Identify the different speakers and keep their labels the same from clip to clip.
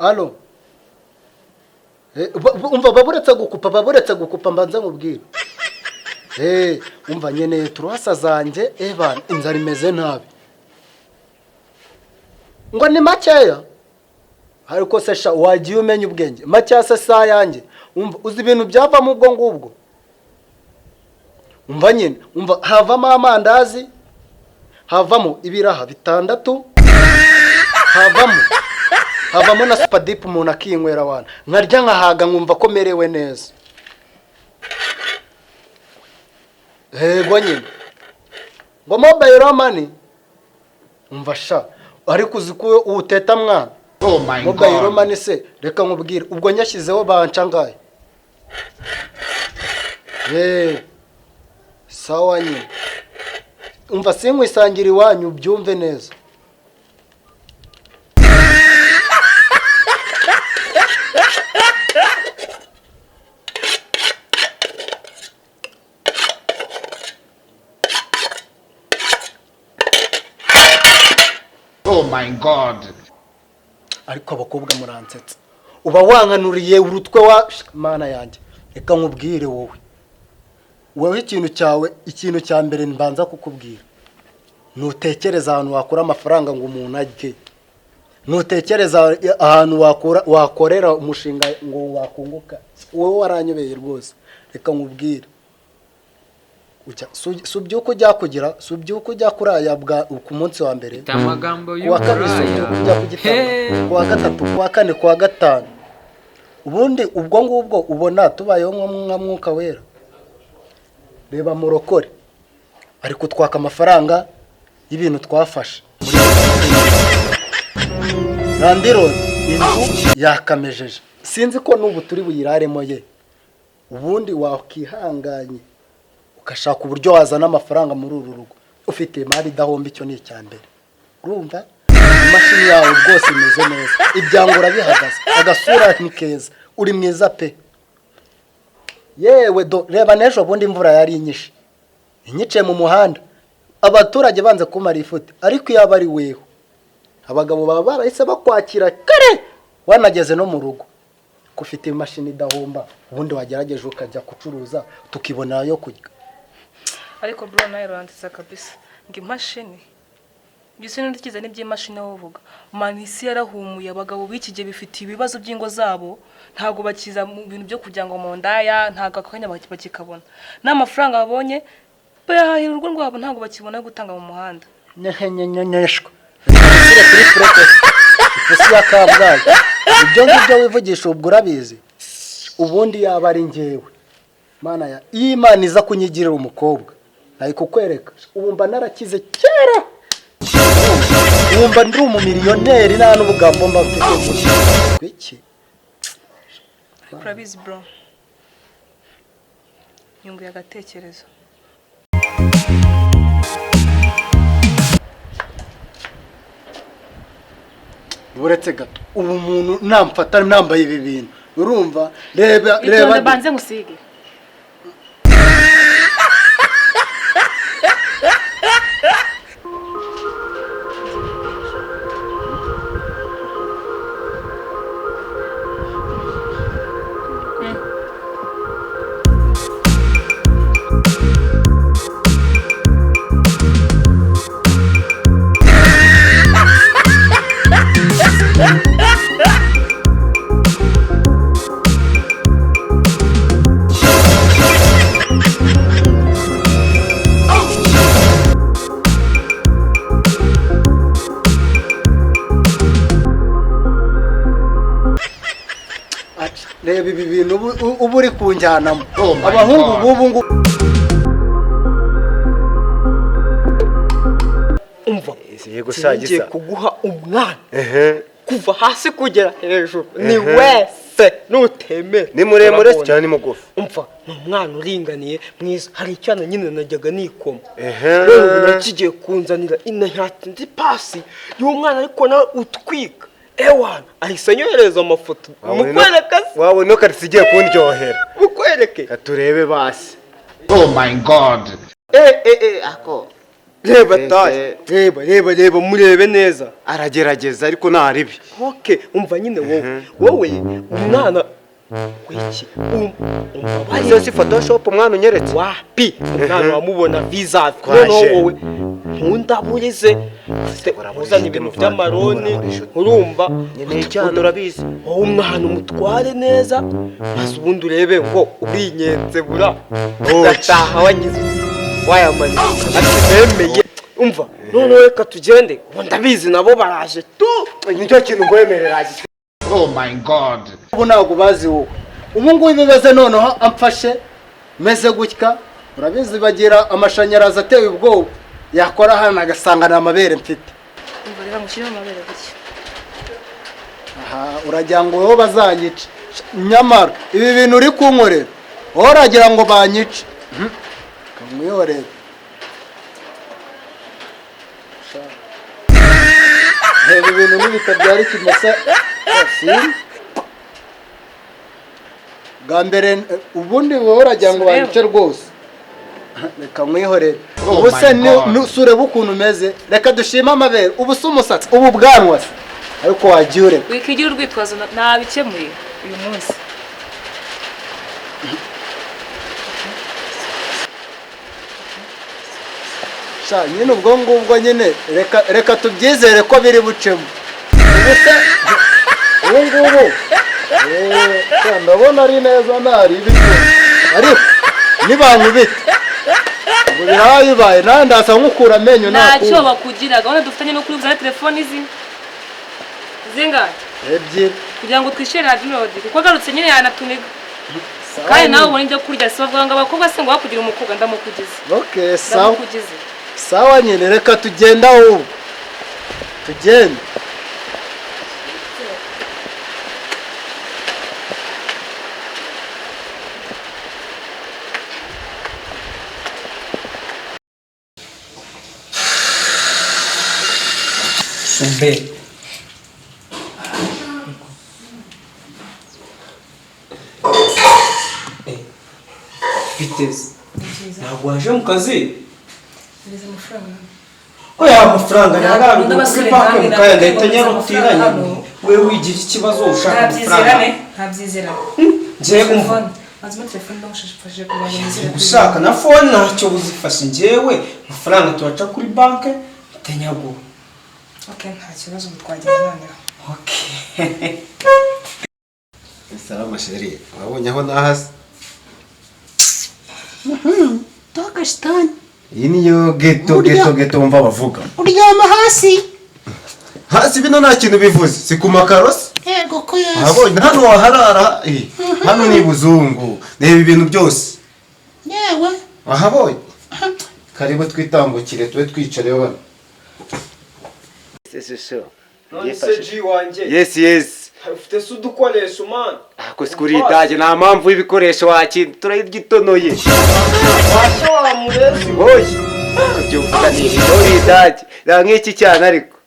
Speaker 1: Allo. Umva baburetse gukupa mbanza nkubwira. Umva nyene turasa zanjye Evan inzara imeze nabi. Ngo ni makeya. Ariko sesha wagiye umenya ubwenge. Makeya se saa yanjye. Umva uzi ibintu byava mu bwo ngubwo. Umva nyene, umva havamo amandazi, havamo ibiraha bitandatu, havamo na supadipu umuntu akinywera wana. Nkarya nkahaga nkumva ko merewe neza. Ego nyine. Ngo mobile money. Umva sha, ariko uzikuye uteta mwana.
Speaker 2: Oh my God.
Speaker 1: Mobile money se, reka nkubwire, ubwo nyashyizeho bancangaye. Sawa nyine. Umva sinkwisangira iwanyu byumve neza.
Speaker 2: Oh my God.
Speaker 1: Ariko abakobwa muransetsa. Uba wankanuriye urutwe wa mana yanjye. Reka nkubwire wowe. Wowe ikintu cya mbere mbanza kukubwira. Nutekereza ahantu wakura amafaranga ngo umuntu ajye. Nutekereza ahantu wakorera umushinga ngo wakunguka. Wowe waranyobeye rwose. Reka nkubwire. Subyuko ujya kugira, subyuko ujya kuraya bwa ku munsi wa mbere.
Speaker 3: Amagambo
Speaker 1: Kuwa kabiri subyuko ujya kugitanga. Kuwa gatatu, kuwa kane, kuwa gatanu. Ubundi ubwo ngubwo ubona tubayeho nka mwuka wera. Reba murokore. Ari kutwaka amafaranga y'ibintu twafashe. Nandiro inzu yakamejeje. Sinzi ko nubu turi buyiraremo ye. Ubundi wakihanganye. Ukashaka uburyo wazana amafaranga muri uru rugo. Ufite imari dahomba icyo ni icyambere. Urumva? Imashini yawe rwose imeze neza. Ibyangura bihagaze. Agasura ni keza. Uri mwiza pe. Yewe reba nejo bundi imvura yari inyishe. Inyice mu muhanda. Abaturage banze kumara ifuti. Ariko yaba ari weho. Abagabo baba barahise bakwakira kare. Wanageze no mu rugo. Kufite imashini idahomba. Ubundi wagerageje ukajya kucuruza tukibona yo kurya.
Speaker 4: Ariko bro nayo rwanditse kabisa ngo imashini gise n'indikiza n'iby'imashini aho uvuga manisi yarahumuye abagabo b'ikige bifitiye ibibazo by'ingo zabo ntago bakiza mu bintu byo kujya ngo mu ndaya ntago akanya bakikabona n'amafaranga babonye bayahahira urwo rwabo ntago bakibona gutanga mu muhanda
Speaker 1: nyenyeshwa kuri protest isi ya Kabgayi ibyo ngibyo wivugisha ubwo urabizi ubundi yaba ari ngewe mana ya Imana iza kunyigirira umukobwa nayi kukwereka ubumba narakize kera ubumba ndi umumiliyoneri nta n'ubugambo mba mfite kwiki
Speaker 4: urabizi bro nyungu yagatekerezo
Speaker 1: buretse gato ubu muntu namfata nambaye ibi bintu urumva reba
Speaker 4: banze ngusige
Speaker 1: reba ibi bintu ubu uri kunjyanamo abahungu bubu ngo
Speaker 5: umva yego sagisa kuguha umwana kuva hasi kugera hejuru ni wese nutemera
Speaker 6: ni muremure cyane mugufi
Speaker 5: umva umwana uringaniye mwiza hari icyana nyine najyaga nikoma rero nakigiye kunzanira inahati ndi pasi y'umwana ariko na utwika ewana ahise anyohereza amafoto mukwereka
Speaker 6: wawe no karisigiye kundyohera
Speaker 5: mukwereke
Speaker 6: katurebe basi
Speaker 2: Oh my God.
Speaker 5: ako reba taje reba murebe neza
Speaker 6: aragerageza ariko ntaribi.
Speaker 5: okay umva nyine wowe umwana wiki
Speaker 6: Izo si photoshop umwana unyeretse.
Speaker 5: wapi umwana wamubona visa none wowe nkundaburize uzana ibintu by'amaroni urumva
Speaker 6: Nyene cyane urabizi.
Speaker 5: wowe umwana umutware neza maze ubundi urebe ngo ubinyenze bura ugataha wagize wayamanya ati nemeye umva none reka tugende ngo ndabizi nabo baraje tu
Speaker 6: Nicyo kintu ngwemerera.
Speaker 2: Oh my God.
Speaker 1: ubu ntabwo bazi wowe umuhungu w'ibibazo noneho amfashe meze gutya urabizi bagira amashanyarazi ateye ubwoba yakora hano agasanga ni amabere mfite
Speaker 4: umva rero mushyiremo amabere gutya
Speaker 1: aha uragira ngo wowe bazanyice nyamara ibi bintu uri kunkorera wowe uragira ngo banyice kamwiyorere reba ibintu n'ibitabyara ikimasa bwa mbere ubundi wowe uragira ngo banyice rwose reka mwihorere ubu se nusure ukuntu umeze reka dushime amabere ubu se umusatsi ubu bwanwa se ariko wagiye ureka
Speaker 4: wikigira urwitwazo ntabikemuye uyu munsi
Speaker 1: sha nyine ubwo ngubwo nyine reka tubyizere ko biri bucemo ubu se ubu ngubu ndabona ari neza ntari ibiti ariko nibankubita ubu birabaye nawe ndasa nkukura amenyo
Speaker 4: ntacyo bakugira gahunda dufitanye no kuri uzana telefoni zingahe
Speaker 1: ebyiri
Speaker 4: kugira ngo twishyure radiyo kuko agarutse nyine yanatuniga kandi nawe ubona ibyo kurya si bavuga ngo abakobwa se ngo wakugira umukobwa ndamukugize
Speaker 1: okay sawa
Speaker 4: ndamukugize
Speaker 1: sawa nyine reka tugenda ubu tugende
Speaker 5: Sumbe biteze ntabwo waje mu kazi
Speaker 4: neza amafaranga
Speaker 5: oya amafaranga nararuka kuri banki mukaya ndahita nyarutiranye wewe wigira ikibazo ushaka amafaranga
Speaker 4: ntabyizera
Speaker 5: ngiye umva
Speaker 4: azimo telefone ndamushashifashije kugira ngo nizere
Speaker 5: ushaka na phone ntacyo uzifashe njyewe amafaranga turaca kuri banki ntanyaguha
Speaker 4: okay nta kibazo twagira noneho
Speaker 5: okay
Speaker 6: Salama sheri. Wabonye aho nahase?
Speaker 3: Toka shitani.
Speaker 6: Iyi niyo geto wumva bavuga.
Speaker 3: Uryama hasi.
Speaker 6: Hasi bino nta kintu bivuze. Si ku makarosi.
Speaker 3: Yego ko yasi.
Speaker 6: Wabonye hano waharara. Hano ni buzungu. Reba ibintu byose.
Speaker 3: Yewe.
Speaker 6: Wahabonye? Karibu twitambukire tube twicare hano. Sese.
Speaker 5: none se ji wanje
Speaker 6: Yes.
Speaker 5: ufite se udukoresho man
Speaker 6: Ako sikuri itaje nta mpamvu y'ibikoresho wakintu turayigitonoye.
Speaker 5: wacho wa murezi
Speaker 6: Oye. Kujya uvuga ni itaje itaje. La nk'iki cyane ariko.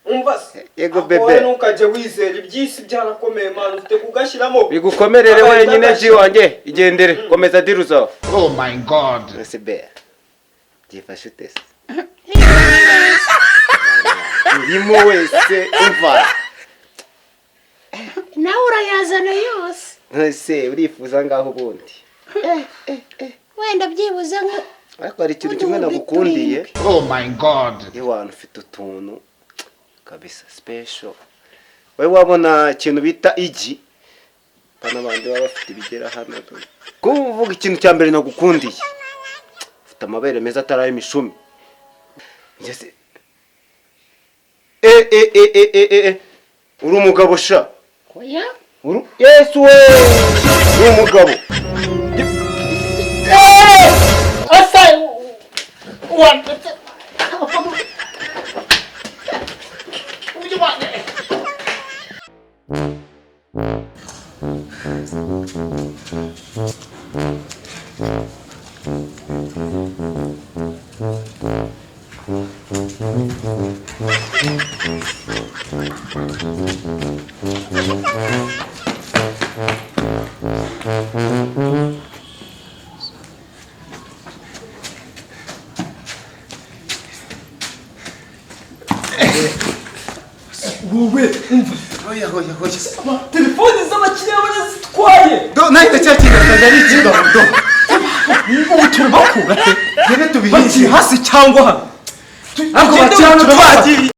Speaker 5: umva se
Speaker 6: Yego bebe.
Speaker 5: wowe ntukaje wizera ibyisi byarakomeye man ufite kugashyiramo
Speaker 6: Bigukomerere wenyine ji wanjye igendere komeza diruzo.
Speaker 2: Oh my God.
Speaker 6: Sebe. Gifashe test. Urimo wese umva.
Speaker 3: Nawe urayazana yose.
Speaker 6: Ese urifuza ngaho ubundi.
Speaker 3: Wenda byibuze nka
Speaker 6: Ariko hari ikintu kimwe nagukundiye.
Speaker 2: Oh my God.
Speaker 6: Iyo wantu ufite utuntu kabisa special. Wewe wabona ikintu bita igi. Bana bandi baba bafite ibigera hano. Kuvuga ikintu cya mbere nagukundiye. Ufite amabere meza ataraye imishumi. Ngeze uri umugabo sha.
Speaker 3: oya.
Speaker 6: Yesu we uri umugabo.
Speaker 3: Asa wa
Speaker 5: wowe umva
Speaker 6: Oya oya oya.
Speaker 5: telefoni z'abakiriya barazitwaye
Speaker 6: Nawe ndacyakira akazi ari ikigabo do.
Speaker 5: ubu turabakura
Speaker 6: Rebe
Speaker 5: bakiri
Speaker 6: tubihinze.
Speaker 5: hasi cyangwa hano
Speaker 6: Ako bakira turabagiye.